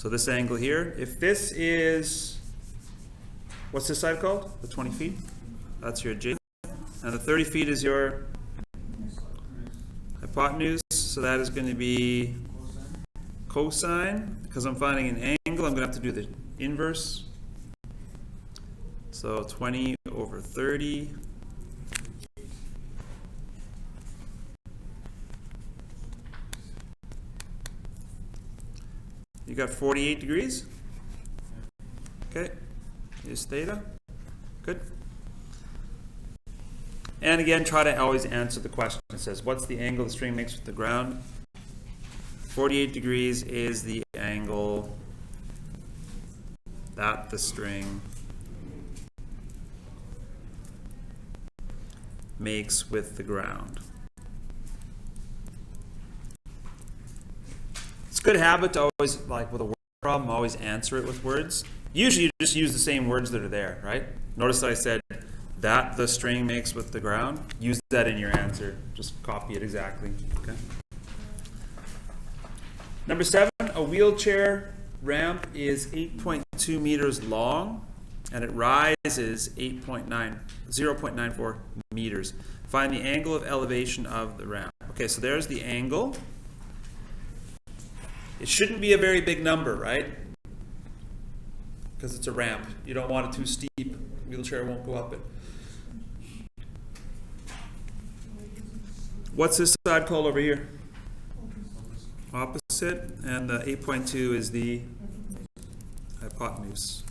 So this angle here, if this is, what's this side called? The 20 feet? That's your J. And the 30 feet is your hypotenuse. So that is going to be cosine. Because I'm finding an angle, I'm going to have to do the inverse. So 20 over 30. You got 48 degrees? Okay. Is theta? Good. And again, try to always answer the question. It says, what's the angle the string makes with the ground? 48 degrees is the angle that the string makes with the ground. It's a good habit to always, like with a word problem, always answer it with words. Usually you just use the same words that are there, right? Notice that I said that the string makes with the ground. Use that in your answer. Just copy it exactly. Okay. Number 7, a wheelchair ramp is 8.2 meters long and it rises 0.94 meters. Find the angle of elevation of the ramp. Okay, so there's the angle. It shouldn't be a very big number, right? Because it's a ramp. You don't want it too steep. Wheelchair won't go up it. What's this side called over here? Opposite. And the 8.2 is the hypotenuse.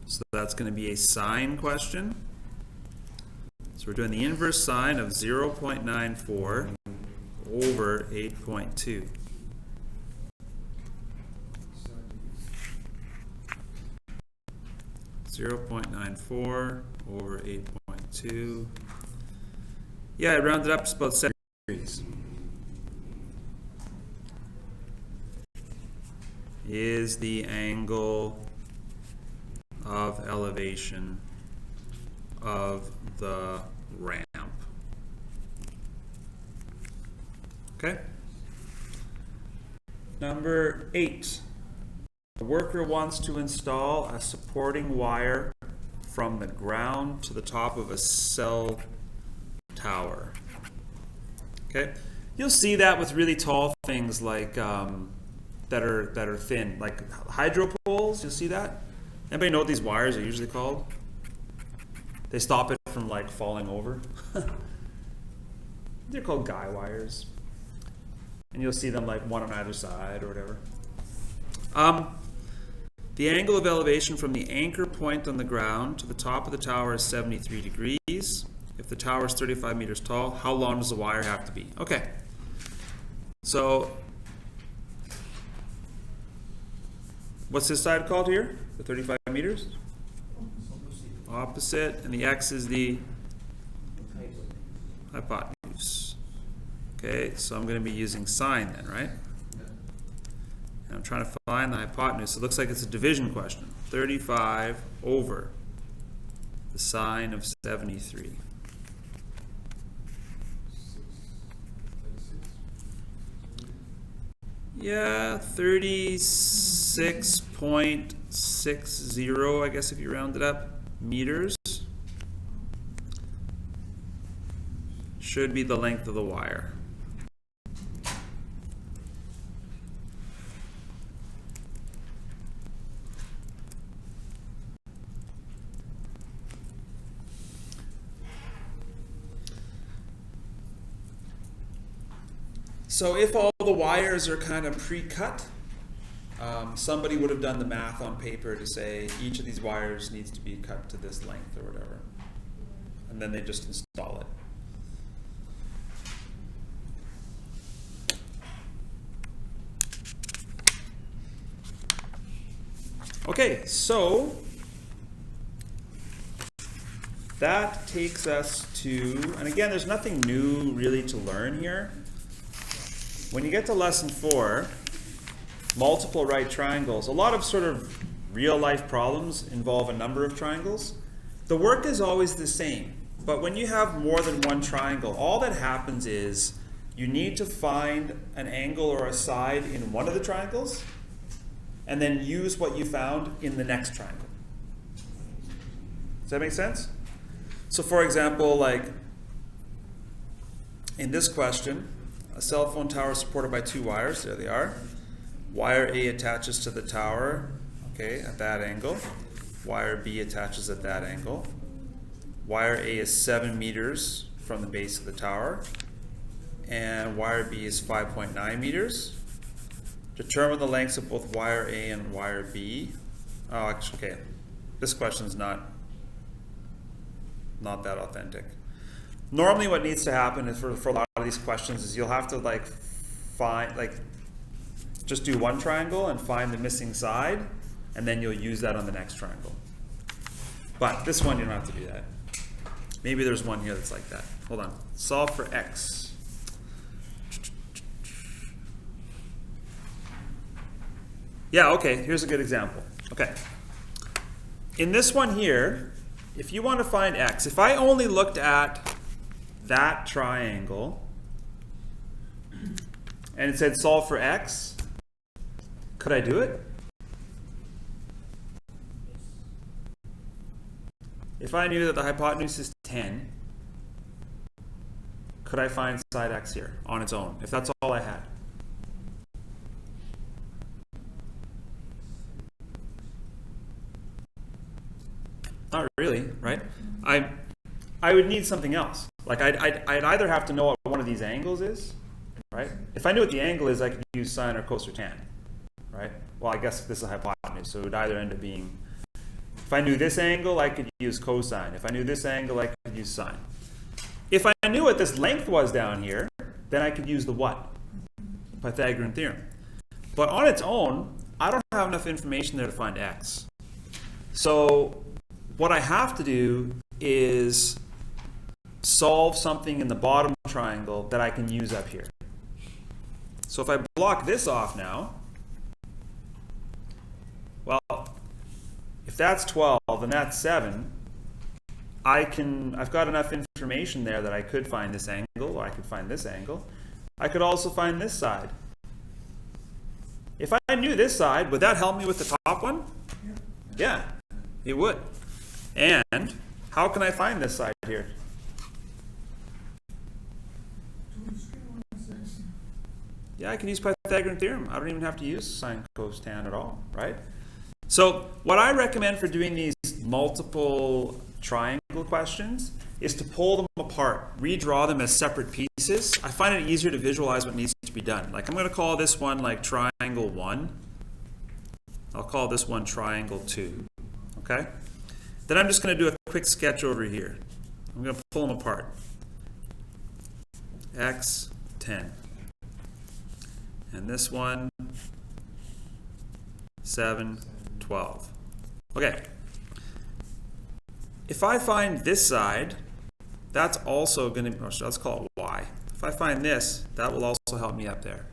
So that's going to be a sine question. So we're doing the inverse sine of 0.94 over 8.2. .94 over 8.2. Yeah, I rounded up to about 7 degrees. Is the angle of elevation of the ramp. Okay. Number 8. The worker wants to install a supporting wire from the ground to the top of a cell tower. Okay, you'll see that with really tall things like that are thin, like hydro poles. You'll see that. Anybody know what these wires are usually called? They stop it from like falling over. They're called guy wires, and you'll see them like one on either side or whatever. The angle of elevation from the anchor point on the ground to the top of the tower is 73 degrees. If the tower is 35 meters tall, how long does the wire have to be? Okay. So, what's this side called here? The 35 meters? Opposite. And the x is the hypotenuse. Okay, so I'm going to be using sine then, right? I'm trying to find the hypotenuse. It looks like it's a division question. 35 over the sine of 73. Yeah, 36.60, I guess if you round it up, meters. Should be the length of the wire. So if all the wires are kind of pre-cut, somebody would have done the math on paper to say each of these wires needs to be cut to this length or whatever. And then they just install it. Okay, so that takes us to, and again, there's nothing new really to learn here. When you get to lesson 4, multiple right triangles, a lot of sort of real life problems involve a number of triangles. The work is always the same, but when you have more than one triangle, all that happens is you need to find an angle or a side in one of the triangles and then use what you found in the next triangle. Does that make sense? So for example, like in this question, a cell phone tower is supported by 2 wires. There they are. Wire A attaches to the tower, okay, at that angle. Wire B attaches at that angle. Wire A is 7 meters from the base of the tower, and wire B is 5.9 meters. Determine the lengths of both wire A and wire B. Oh, actually, okay. This question's not that authentic. Normally what needs to happen is for a lot of these questions is you'll have to like find, like, just do one triangle and find the missing side, and then you'll use that on the next triangle. But this one you don't have to do that. Maybe there's one here that's like that. Hold on. Solve for x. Yeah, okay, here's a good example. Okay. In this one here, if you want to find x, if I only looked at that triangle and it said solve for x, could I do it? If I knew that the hypotenuse is 10, could I find side x here on its own, if that's all I had? Not really, right? I would need something else. Like I'd either have to know what one of these angles is, right? If I knew what the angle is, I could use sine or cos or tan, right? Well, I guess this is a hypotenuse, so it would either end up being, if I knew this angle, I could use cosine. If I knew this angle, I could use sine. If I knew what this length was down here, then I could use the what? Pythagorean theorem. But on its own, I don't have enough information there to find x. So what I have to do is solve something in the bottom triangle that I can use up here. So if I block this off now, well, if that's 12 and that's 7, I've got enough information there that I could find this angle, or I could find this angle. I could also find this side. If I knew this side, would that help me with the top one? Yeah, it would. And how can I find this side here? Yeah, I can use Pythagorean theorem. I don't even have to use sine, cos, tan at all, right? So what I recommend for doing these multiple triangle questions is to pull them apart, redraw them as separate pieces. I find it easier to visualize what needs to be done. Like I'm going to call this one like triangle 1. I'll call this one triangle 2. Okay? Then I'm just going to do a quick sketch over here. I'm going to pull them apart. X, 10. And this one, 7, 12. Okay. If I find this side, that's also going to, let's call it y. If I find this, that will also help me up there.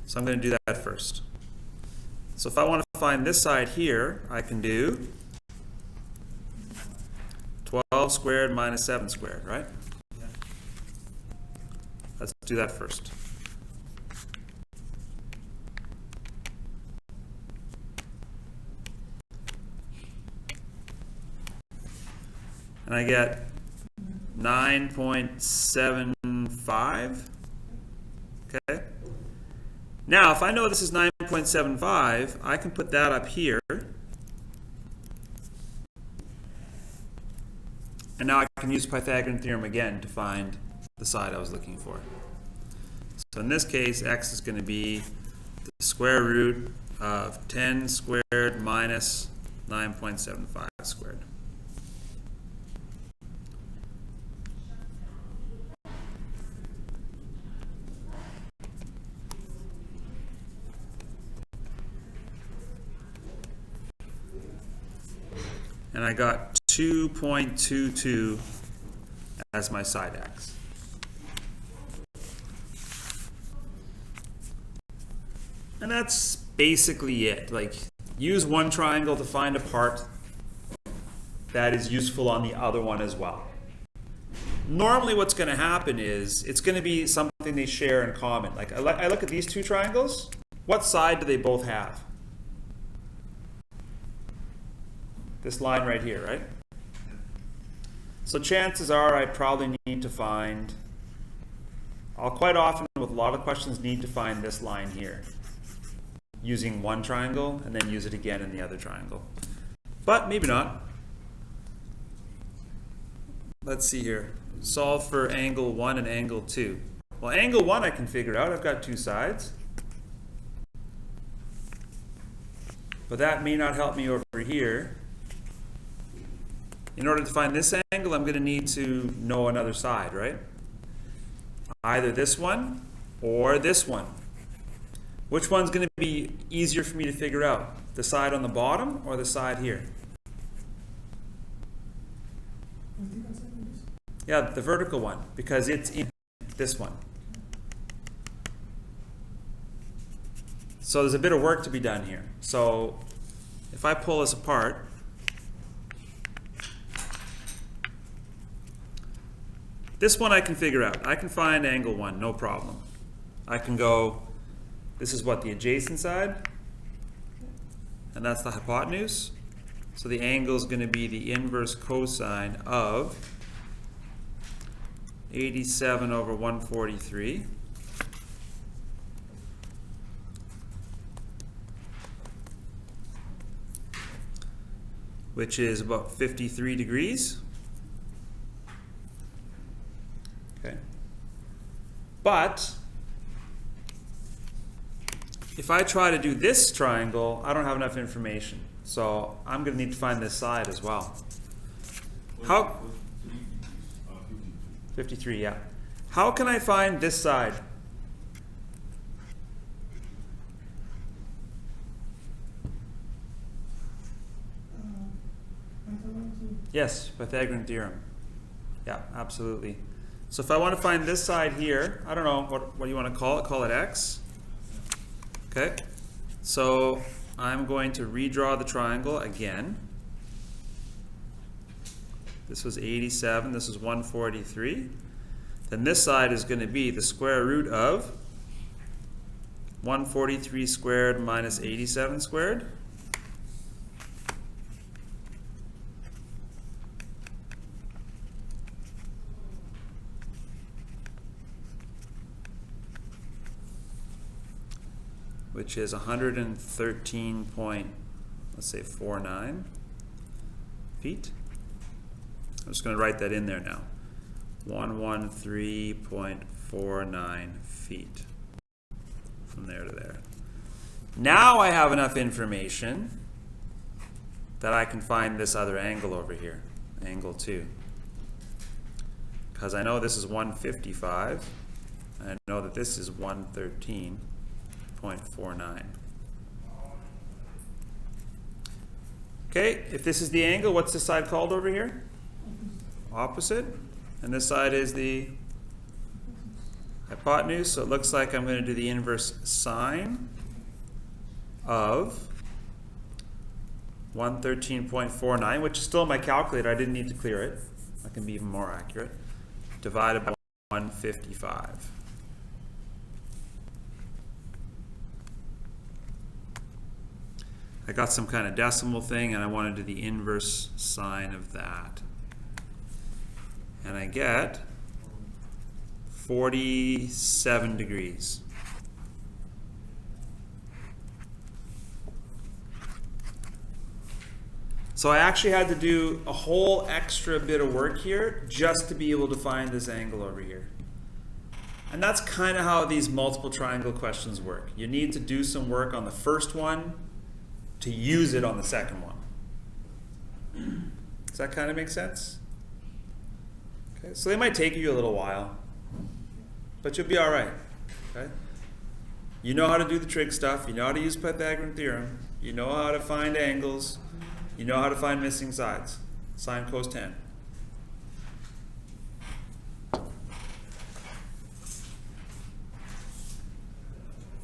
So I'm going to do that first. So if I want to find this side here, I can do 12 squared minus 7 squared, right? Yeah. Let's do that first. And I get 9.75. Okay. Now, if I know this is 9.75, I can put that up here. And now I can use Pythagorean theorem again to find the side I was looking for. So in this case, x is going to be the square root of 10 squared minus 9.75 squared. And I got 2.22 as my side x. And that's basically it. Like, use one triangle to find a part that is useful on the other one as well. Normally what's going to happen is it's going to be something they share in common. Like I look at these two triangles. What side do they both have? This line right here, right? So chances are I probably need to find, I'll quite often with a lot of questions need to find this line here using one triangle and then use it again in the other triangle. But maybe not. Let's see here. Solve for angle 1 and angle 2. Well, angle 1 I can figure out. I've got two sides. But that may not help me over here. In order to find this angle, I'm going to need to know another side, right? Either this one or this one. Which one's going to be easier for me to figure out? The side on the bottom or the side here? Yeah, the vertical one, because it's in this one. So there's a bit of work to be done here. So if I pull this apart, this one I can figure out. I can find angle 1, no problem. I can go, this is what, the adjacent side, and that's the hypotenuse. So the angle is going to be the inverse cosine of 87 over 143. Which is about 53 degrees. Okay. But if I try to do this triangle, I don't have enough information. So I'm going to need to find this side as well. How? 53, yeah. How can I find this side? Yes, Pythagorean theorem. Yeah, absolutely. So if I want to find this side here, I don't know, what do you want to call it x? Okay. So I'm going to redraw the triangle again. This was 87, this is 143. Then this side is going to be the square root of 143 squared minus 87 squared. Which is 113.49 feet. I'm just going to write that in there now. 113.49 feet from there to there. Now I have enough information that I can find this other angle over here, angle 2. Because I know this is 155, and I know that this is 113.49. Okay, if this is the angle, what's this side called over here? Opposite. And this side is the hypotenuse, so it looks like I'm going to do the inverse sine of 113.49, which is still my calculator. I didn't need to clear it. I can be even more accurate. Divided by 155. I got some kind of decimal thing, and I want to do the inverse sine of that. And I get 47 degrees. So I actually had to do a whole extra bit of work here just to be able to find this angle over here. And that's kind of how these multiple triangle questions work. You need to do some work on the first one to use it on the second one. Does that kind of make sense? Okay, so they might take you a little while, but you'll be all right. Okay? You know how to do the trig stuff. You know how to use Pythagorean theorem. You know how to find angles. You know how to find missing sides. Sine, cos, tan.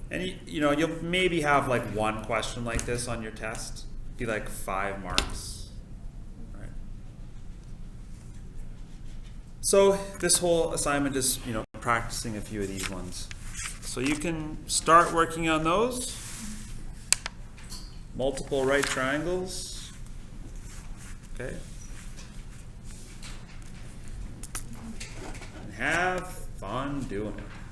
And you know, you'll maybe have like one question like this on your test. Be like 5 marks. Right. So this whole assignment is, you know, practicing a few of these ones. So you can start working on those. Multiple right triangles. Okay? And have fun doing it.